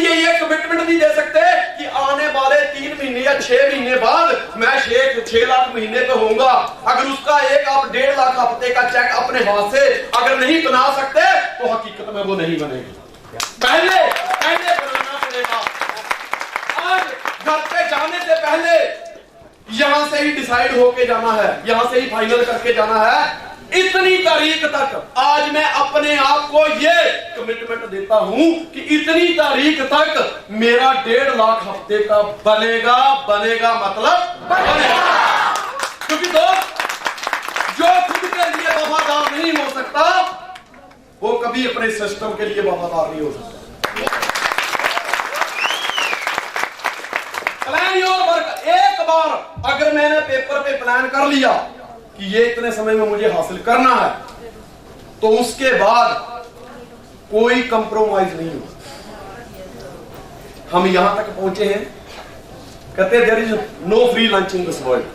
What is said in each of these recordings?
लिए ये कमिटमेंट नहीं दे सकते कि आने वाले 3 महीने या 6 महीने बाद मैं 6 लाख महीने पे होऊंगा। अगर उसका एक आप 1.5 लाख हफ्ते का चेक अपने हाथ से अगर नहीं बना सकते तो हकीकत में वो नहीं बनेगी। पहले बनाना पड़ेगा। आज घर पे जाने से पहले यहां से ही डिसाइड होके जाना है, यहां से ही फाइनल करके जाना है। इतनी तारीख तक आज मैं अपने आप को ये कमिटमेंट देता हूं कि इतनी तारीख तक मेरा 1.5 लाख हफ्ते का बनेगा मतलब बनेगा। क्योंकि दोस्त, जो खुद के लिए वफादार नहीं हो सकता वो कभी अपने सिस्टम के लिए वफादार नहीं हो सकता। Plan your work. एक बार अगर मैंने पेपर पे प्लान कर लिया कि ये इतने समय में मुझे हासिल करना है तो उसके बाद कोई कंप्रोमाइज नहीं होगा। हम यहां तक पहुंचे हैं, कहते हैं there is no free lunch in this world.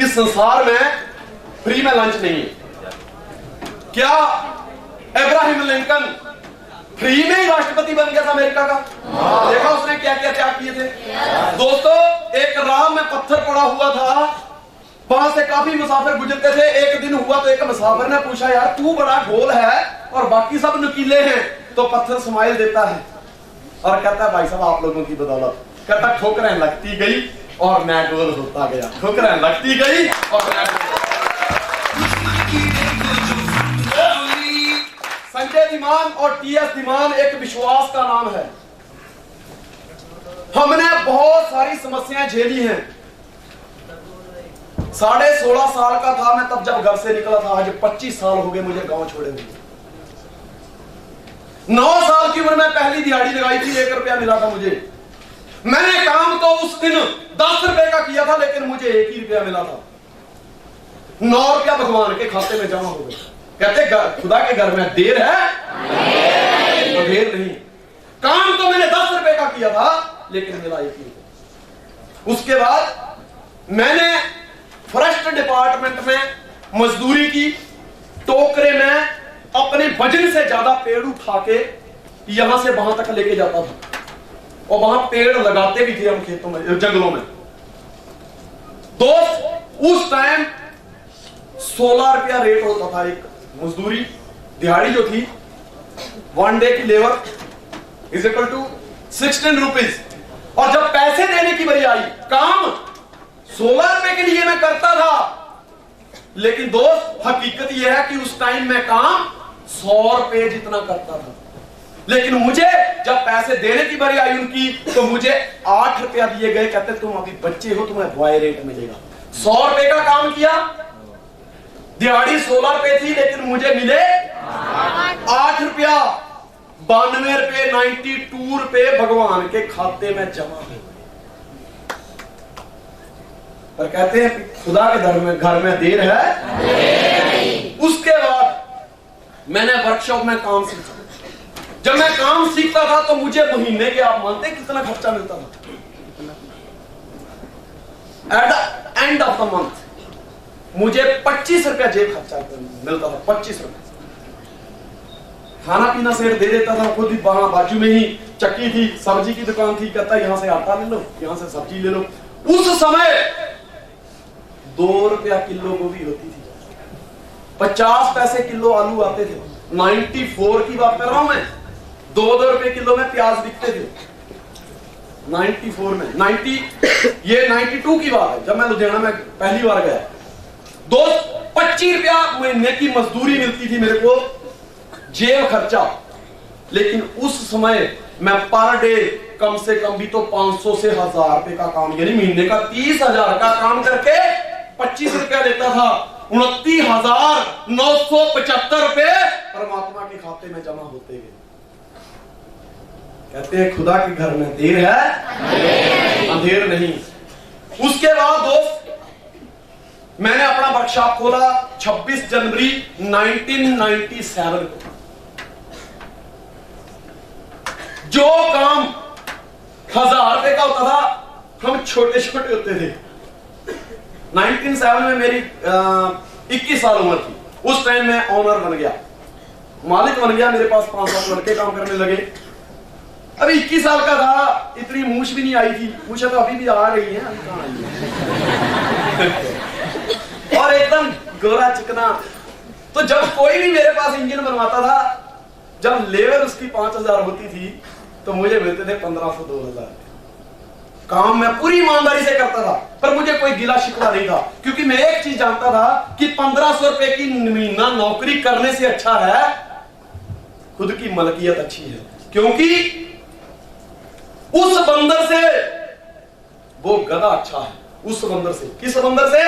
इस संसार में फ्री में लंच नहीं है। क्या अब्राहम लिंकन फ्री में ही राष्ट्रपति बन गया था अमेरिका का? देखा उसने क्या क्या त्याग किए थे। दोस्तों, एक राह में पत्थर पड़ा हुआ था, वहां से काफी मुसाफिर गुजरते थे। एक दिन हुआ तो एक मुसाफिर ने पूछा, यार तू बड़ा गोल है और बाकी सब नुकीले हैं। तो पत्थर स्माइल देता है और कहता है, भाई साहब आप लोगों की बदौलत। कहता ठोकरें लगती गई और मैं गोल होता गया। ठोकरें लगती गई और मैं संजय धीमान और टीएस धीमान एक विश्वास का नाम है। हमने बहुत सारी समस्याएं झेली हैं। 16.5 साल का था मैं तब जब घर से निकला था। आज 25 साल हो गए मुझे गांव छोड़े हुए। 9 साल की उम्र में पहली दिहाड़ी लगाई थी, 1 रुपया मिला था मुझे। मैंने काम तो उस दिन 10 रुपए का किया था, लेकिन मुझे 1 ही रुपया मिला था। 9 रुपया भगवान के खाते में जमा हो गए। कहते खुदा के घर में देर है तो देर नहीं। काम तो मैंने 10 रुपए का किया था, लेकिन मिला 1 ही रुपया। उसके बाद मैंने फॉरेस्ट डिपार्टमेंट में मजदूरी की। टोकरे में अपने वजन से ज्यादा पेड़ उठा के यहां से वहां तक लेके जाता था और वहां पेड़ लगाते भी थे हम खेतों में, जंगलों में। दोस्त, उस टाइम 16 रुपया रेट होता था एक मजदूरी। दिहाड़ी जो थी 1 डे की labour is equal to 16 rupees. और जब पैसे देने की बारी आई, काम 16 रुपए के लिए मैं करता था, लेकिन दोस्त हकीकत यह है कि उस टाइम मैं काम 100 रुपए जितना करता था। लेकिन मुझे जब पैसे देने की बारी आई उनकी, तो मुझे 8 रुपया दिए गए। कहते तुम अभी बच्चे हो, तुम्हें बॉय रेट मिलेगा। 100 रुपए का काम किया, दिहाड़ी 16 रुपए थी, लेकिन मुझे मिले 8 रुपया। 92 रुपए 92 रुपए भगवान के खाते में जमा हो। पर कहते हैं खुदा के घर में देर है। उसके बाद मैंने वर्कशॉप में काम सीखा। जब मैं काम सीखता था तो मुझे महीने के, आप मानते हैं कितना खर्चा मिलता था? At the end of the month मुझे 25 रुपया जेब खर्चा मिलता था। 25 रुपया खाना पीना सेठ दे देता था। खुद ही वहां बाजू में ही चक्की थी, सब्जी की दुकान थी। कहता यहां से आटा ले लो, यहां से सब्जी ले लो। उस समय 2 रुपया किलो गोभी होती थी, 50 पैसे किलो आलू आते थे। 94 की बात कर रहा हूं मैं। 2 रुपए किलो में प्याज बिकते थे 94 में। 92 की बात है, जब मैं लुधियाना में पहली बार गया। 25 रुपया महीने की मजदूरी मिलती थी मेरे को, जेब खर्चा। लेकिन उस समय मैं पर डे कम से कम भी तो 500 से 1000 रुपए का काम, यानी महीने का 30,000 का काम करके 25 रुपया लेता था। 29,975 रुपए परमात्मा के खाते में जमा होते गए। कहते हैं खुदा के घर में देर है, अंधेर नहीं। उसके बाद दोस्त मैंने अपना वर्कशॉप खोला 26 जनवरी 1997 को। जो काम 1000 रुपए का होता था, हम छोटे छोटे होते थे। 1997 में मेरी 21 साल उम्र थी। उस टाइम मैं ऑनर बन गया, मालिक बन गया। मेरे पास 5-7 लड़के काम करने लगे। अभी 21 साल का था, इतनी मूछ भी नहीं आई थी। मूछें तो अभी भी आ रही हैं, अभी कहाँ आई है। और एकदम गोरा चिकना। तो जब कोई भी मेरे पास इंजन बनवाता था, जब लेबर उसकी 5000 होती थी तो मुझे मिलते थे 1500 2000। काम मैं पूरी ईमानदारी से करता था, पर मुझे कोई गिला शिकवा नहीं था, क्योंकि मैं एक चीज जानता था कि 1500 रुपए की महीना नौकरी करने से अच्छा है खुद की मलकियत अच्छी है। क्योंकि उस बंदर से वो गधा अच्छा है। उस बंदर से, किस बंदर से?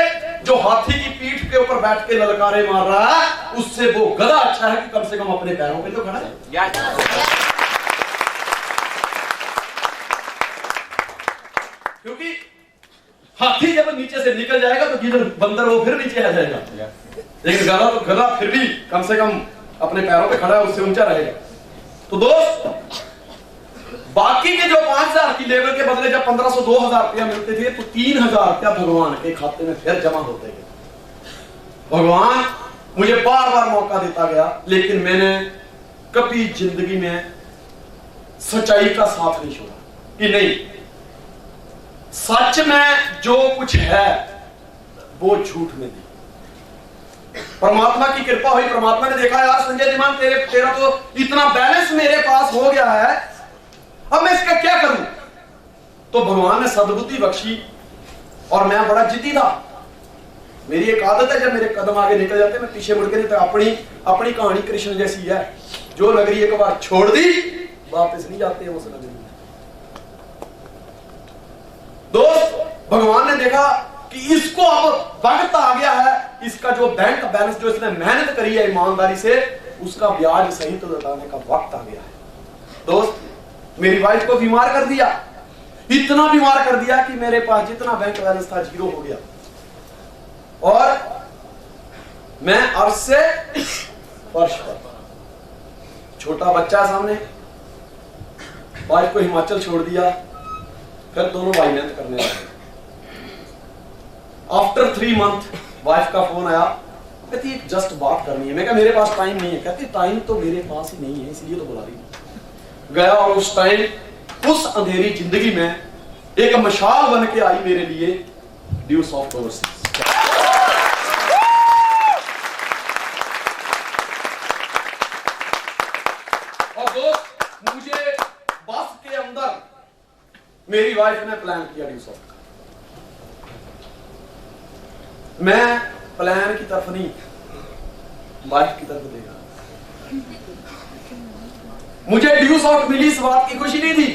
जो हाथी की पीठ के ऊपर बैठ के ललकारे मार रहा है, उससे वो गधा अच्छा है कि कम से कम अपने पैरों पे तो खड़ा है। क्योंकि हाथी जब नीचे से निकल जाएगा तो गिदड़ बंदर वो फिर नीचे आ जाएगा, लेकिन गधा तो गधा फिर भी कम से कम अपने पैरों पे खड़ा है, उससे ऊंचा रहेगा। तो दोस्त, बाकी के जो 5000 की लेबर के बदले जब 1500 2000 रुपया मिलते थे, तो 3000 रुपया भगवान के खाते में फिर जमा होते गए। भगवान मुझे बार बार मौका देता गया, लेकिन मैंने कभी जिंदगी में सच्चाई का साथ नहीं छोड़ा कि नहीं, सच में जो कुछ है वो झूठ में नहीं। परमात्मा की कृपा हुई, परमात्मा ने देखा यार संजय दिमान तेरा तो इतना बैलेंस मेरे पास हो गया है, अब मैं इसका क्या करूं? तो भगवान ने सद्बुद्धि बख्शी, और मैं बड़ा जिद्दी था। मेरी एक आदत है, जब मेरे कदम आगे निकल जाते मैं पीछे मुड़ के नहीं, तो अपनी कहानी कृष्ण जैसी है, जो नगरी एक बार छोड़ दी वापस नहीं जाते उस नगरी में। दोस्त, भगवान ने देखा कि इसको अब वक्त आ गया है, इसका जो बैंक बैलेंस जो इसने मेहनत करी है ईमानदारी से, उसका ब्याज सहित तो लौटाने का वक्त आ गया है। दोस्त, मेरी वाइफ को बीमार कर दिया, इतना बीमार कर दिया कि मेरे पास जितना बैंक बैलेंस था जीरो हो गया, और मैं अर्श से फर्श पर, छोटा बच्चा सामने, वाइफ को हिमाचल छोड़ दिया, फिर दोनों भाई मेहनत करने लगे। आफ्टर 3 मंथ वाइफ का फोन आया, कहती एक जस्ट बात करनी है। मैं कहा मेरे पास टाइम नहीं है। कहती टाइम तो मेरे पास ही नहीं है, इसलिए तो बुला रही हूं। गया और उस टाइम उस अंधेरी जिंदगी में एक मशाल बन के आई मेरे लिए ड्यूस ऑफ ओवरसीज। और दोस्त, मुझे बस के अंदर मेरी वाइफ ने प्लान किया ड्यूस ऑफ। मैं प्लान की तरफ नहीं, वाइफ की तरफ देखा। मुझे ड्यूस आउट मिली, इस बात की खुशी नहीं थी,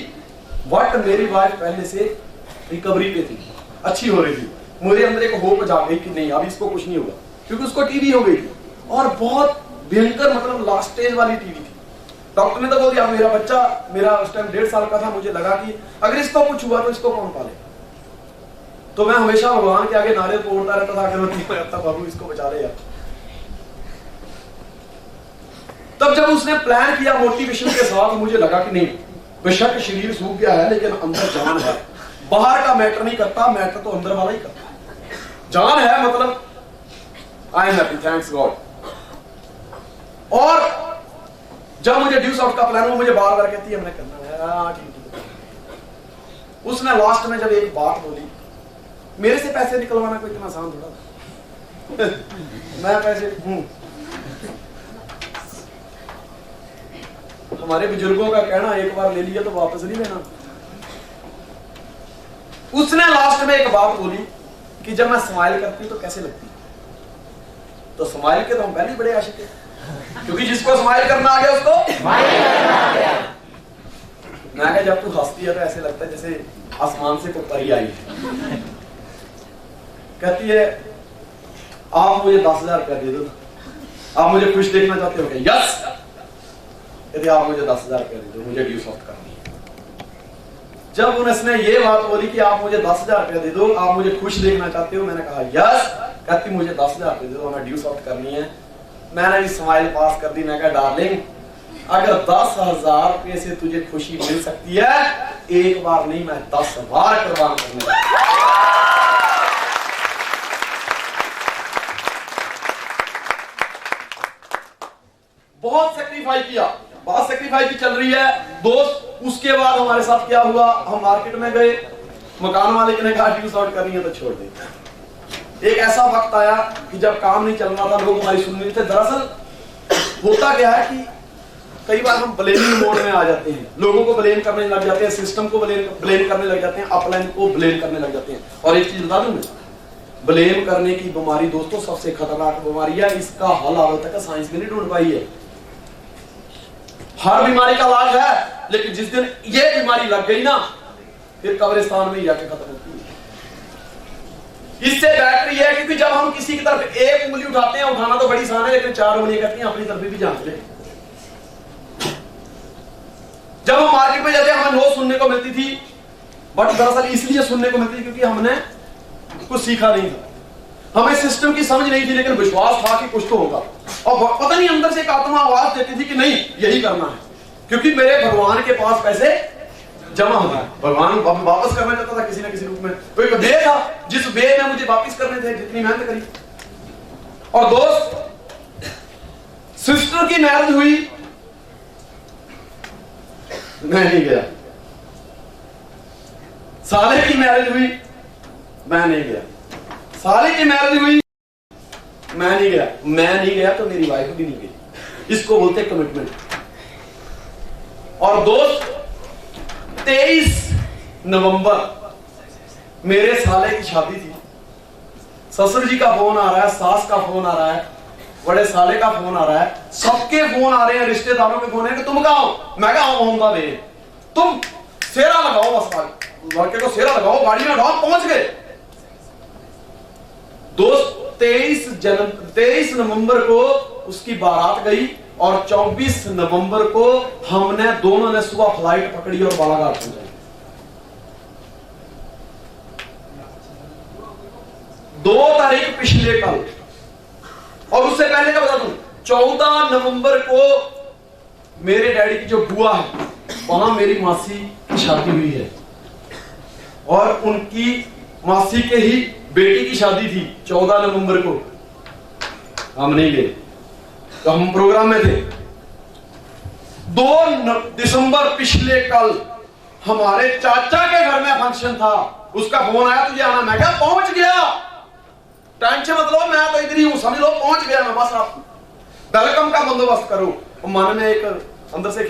बट मेरी वाइफ पहले से रिकवरी पे थी, अच्छी हो रही थी। मुझे अंदर एक होप जाग गई कि नहीं अब इसको कुछ नहीं होगा, क्योंकि उसको टीबी हो गई थी, और बहुत भयंकर, मतलब लास्ट स्टेज वाली टीबी थी। डॉक्टर ने तो बोल दिया मेरा बच्चा, मेरा उस टाइम 1.5 साल का था, मुझे लगा कि अगर इसको कुछ हुआ तो इसको कौन पालेगा। तो मैं हमेशा भगवान के आगे नारे बोलता रहता था, अगर बाबू इसको बचा ले यार। तब जब उसने प्लान किया मोटिवेशन के साथ, मुझे लगा कि नहीं, बेशक शरीर सूख गया है लेकिन अंदर जान है। बाहर का मैटर नहीं करता, मैटर तो अंदर वाला ही करता है। जान है, मतलब I am happy, thanks God. और जब मुझे ड्यूस आउट का प्लान हुआ, मुझे बार बार कहती है हमने करना है, ठीक। उसने लास्ट में जब एक बात बोली, मेरे से पैसे निकलवाना कोई इतना आसान थोड़ा मैं पैसे हमारे बुजुर्गों का कहना, एक बार ले लिया तो वापस नहीं लेना। उसने लास्ट में एक बात बोली कि जब मैं स्माइल करती हूं तो कैसे लगती है। तो स्माइल के तो हम पहले ही बड़े आशिक हैं, क्योंकि जिसको स्माइल करना आ गया उसको स्माइल करना आ गया। मैं कहा जब तू हंसती है तो ऐसे लगता है जैसे आसमान से कोई परी आई है। कहती है आप मुझे 10,000 रुपया दे दो, आप मुझे खुश देखना चाहते हो क्या? यस। कहती आप मुझे 10,000 रुपया दे दो, मुझे ड्यूस ऑफ करनी है। जब उसने ये बात बोली कि आप मुझे 10,000 रुपया दे दो, आप मुझे खुश देखना चाहते हो, मैंने कहा यस। कहती मुझे 10,000 रुपया दे दो, हमें ड्यूस ऑफ करनी है। मैंने भी स्माइल पास कर दी। मैं कहा डार्लिंग, अगर 10,000 रुपये से तुझे खुशी मिल सकती है, एक बार नहीं मैं 10 बार कुर्बान करने। बहुत सेक्रीफाइस किया, बहुत सेक्रीफाइस की चल रही है दोस्त। उसके बाद हमारे साथ क्या हुआ, हम मार्केट में गए, मकान मालिक ने कहा ड्यू शॉर्ट करनी है तो छोड़ दे। एक ऐसा वक्त आया कि जब काम नहीं चल रहा था, लोग हमारी सुन नहीं थे। दरअसल होता क्या है कि कई बार हम ब्लेमिंग मोड में आ जाते हैं, लोगों को ब्लेम करने लग जाते हैं, सिस्टम को ब्लेम करने लग जाते हैं, अपलाइन को ब्लेम करने लग जाते हैं। और एक चीज बता दूं मैं, ब्लेम करने की बीमारी दोस्तों सबसे खतरनाक बीमारी है। इसका हल आज तक साइंस भी नहीं ढूंढ पाई है। हर बीमारी का इलाज है, लेकिन जिस दिन ये बीमारी लग गई ना, फिर कब्रिस्तान में ही जाके खत्म होती है। इससे बेहतर यह है, क्योंकि जब हम किसी की तरफ एक उंगली उठाते हैं, उठाना तो बड़ी आसान है, लेकिन 4 उंगलियां करती हैं, अपनी तरफ भी जानते हैं। जब हम मार्केट में जाते हैं, हमें नो सुनने को मिलती थी, बट दरअसल इसलिए सुनने को मिलती थी क्योंकि हमने कुछ सीखा नहीं था, हमें सिस्टम की समझ नहीं थी, लेकिन विश्वास था कि कुछ तो होगा। और पता नहीं अंदर से एक आत्मा आवाज देती थी कि नहीं यही करना है, क्योंकि मेरे भगवान के पास पैसे जमा हो गए। भगवान वापस करना चाहता था किसी न किसी रूप में। कोई वे था जिस वे में मुझे वापस करने थे, जितनी मेहनत करी। और दोस्त, सिस्टर की मैरिज हुई, मैं नहीं गया। साले की मैरिज हुई, मैं नहीं गया। साले की मैरिज हुई, मैं नहीं गया। मैं नहीं गया तो मेरी वाइफ भी नहीं गई। इसको बोलते कमिटमेंट। और दोस्त, 23 नवंबर मेरे साले की शादी थी। ससुर जी का फोन आ रहा है, सास का फोन आ रहा है, बड़े साले का फोन आ रहा है, सबके फोन आ रहे हैं, रिश्तेदारों के फोन है कि तुम कहाँ हो। मैं कहा आऊंगा बे, तुम सेरा लगाओ, बस लड़के को सेरा लगाओ, गाड़ी में डाल, पहुंच गए। दोस्त, 23 नवंबर को उसकी बारात गई और 24 नवंबर को हमने दोनों ने सुबह फ्लाइट पकड़ी और बालाघाट पहुंचे। 2 तारीख पिछले कल, और उससे पहले का बता दूं, 14 नवंबर को मेरे डैडी की जो बुआ है, वहां मेरी मासी की शादी हुई है, और उनकी मासी के ही बेटी की शादी थी 14 नवंबर को। हम नहीं गए, तो हम प्रोग्राम में थे। 2 दिसंबर पिछले कल हमारे चाचा के घर में फंक्शन था, उसका फोन आया तुझे आना। मैं क्या पहुंच गया, टेंशन मत लो, मैं तो इधर ही हूं, समझ लो पहुंच गया मैं, बस आप वेलकम का बंदोबस्त करो। मन में एक अंदर से